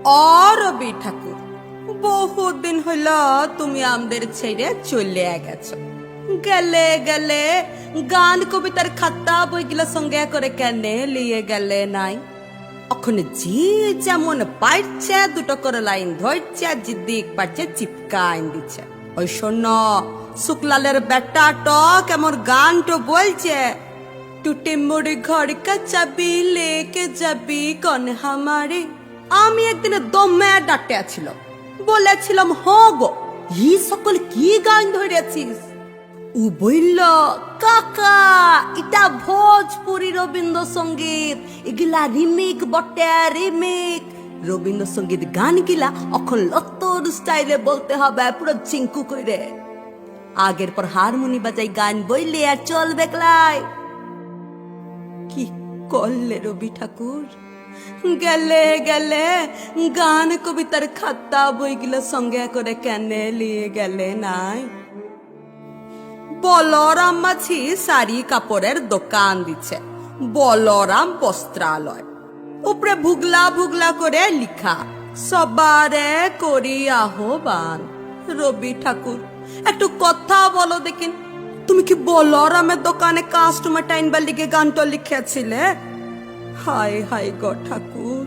রবি ঠাকুর, বহুত দিন হইল তুমি আমাদের ছেড়ে চলে গেছো। গেলে গেলে গান কবিতার খাতা বইগুলো সঙ্গে করে কেনে লিয়ে গেলে নাই? ওখানে যে যেমন পারছে দুটো করে লাইন ধরছে, আর জিদ্দিক পারছে চিপকাইন দিচ্ছে। ওই শোন, শুক্লালের বেটাটা কেমন গানটা বলছে, টুটে মোড়ে ঘর কা চাবি লেকে যাবি কন হামারে। আমি একদিনে দমে ডাটে ছিল, বলেছিলাম হ গো, ই সকল কি গান ধরেছিস? ও বলল, কাকা এটা ভোজপুরি রবীন্দ্রসঙ্গীত, এগুলা রিমিক বটে, রিমিক। রবীন্দ্রসঙ্গীত গান গিলা অখন লত্তর স্টাইলে বলতে হবে, পুরো চিঙ্কু করে। আগের পর হারমোনি বাজাই গান বইলে আর চলবে ক্লাই। কি করলে রবি ঠাকুর? গেলে গেলে গান কবিতার খাতা বইগুলো সঙ্গে করে কেনে লিয়ে গেলে নাই? বলরাম মাঝি শাড়ি কাপড়ের দোকান দিচ্ছে, বলরাম বস্ত্রালয়। উপরে ভুগলা ভুগলা করে লিখা, সবারে করি আহ্বান। রবি ঠাকুর, একটু কথা বলো দেখিন, তুমি কি বলরামের দোকানে কাস্টমার টাইনবার লিগে গানটা লিখেছিলে? হায় হায় গো ঠাকুর,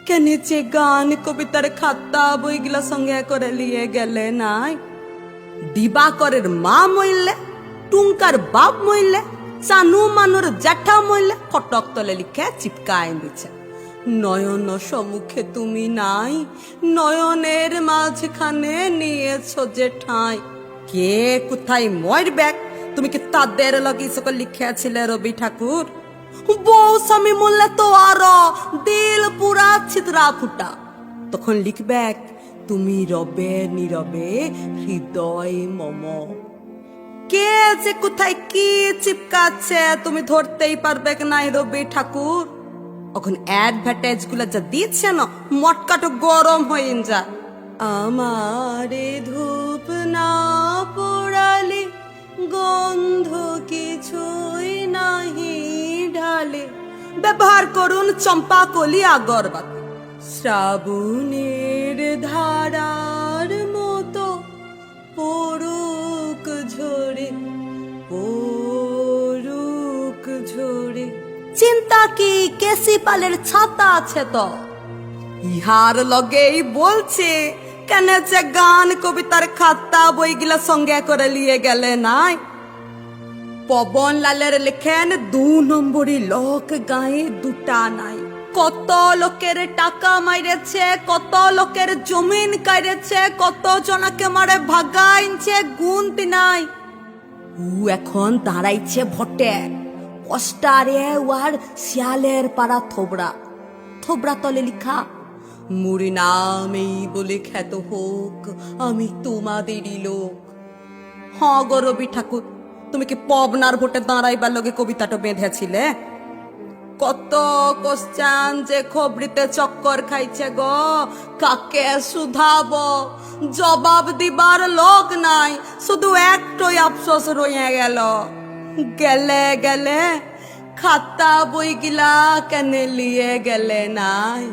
কেন যে গান কবিতার খাতা বইগুলা সঙ্গে করে লিয়ে গেলে নাই? দিবাকরের মা মইলে, টুঙ্কার বাপ মইলে, চানু মানুর জ্যাঠা মইলে ফটক তলে লিখে চিপকায় দিচ্ছে। নয়ন সম্মুখে তুমি নাই, নয়নের মাঝখানে নিয়েছ যে ঠাঁই। কে কোথায় মরবে, তুমি কি তাদের লগে সকল লিখেছিলে রবি ঠাকুর? বউ স্বামী মরলে তো আরো দিল পুরা ছিদ্রা ফুটা। তখন লিখবে, তুমি রবে নীরবে হৃদয় মম। কে যে কোথায় কি চিপকাচ্ছে তুমি ধরতেই পারবে নাই রবি ঠাকুর। এখন অ্যাডভার্টাইজ গুলা যা দিচ্ছে না, মটকাটো গরম হয়ে যায়। আমারে ধূপ না পোড়ালে গন্ধ কিছুই নাহি ঢালে। ব্যবহার করুন চম্পা কলি আগরবাতি। শ্রাবণের ধারার মতো পড়ুক ঝরে, পড়ুক ঝরে। চিন্তা কি, কেসি পালের ছাতা আছে তো? ইহার লগেই বলছে, কেন যে গান কবিতার খাতা বইগুলা সঙ্গে করে লিয়ে গেলে নাই? পবন লালের লেখেন 2 নম্বরই লোক গায়ে দুটা নাই। কত লোকের টাকা মাইরেছে, কত লোকের জমিন কাইরেছে, কত জনাকে মারে ভাগাইছে, গুনতি নাই। ও এখন দাঁড়াইছে ভোটে, পোস্টারে ওয়ার শিয়ালের পাড়া থোবড়া, থোবড়া তলে লিখা, মুড়ি নামেই বলে খ্যাত হোক আমি তোমাদেরই লোক। হ গো রবি ঠাকুর, তুমি কি পবনার ভোটে দাঁড়াইবার লগে কবিতাটা বেঁধেছিলে? কত কোশ্চান যে খবরিতে চক্কর খাইছে গো, কাকে শুধাব? জবাব দিবার লোক নাই, শুধু একটাই আফসোস রয়ে গেল, গেলে গেলে খাতা বইগুলা কেন লিয়ে গেলে নাই?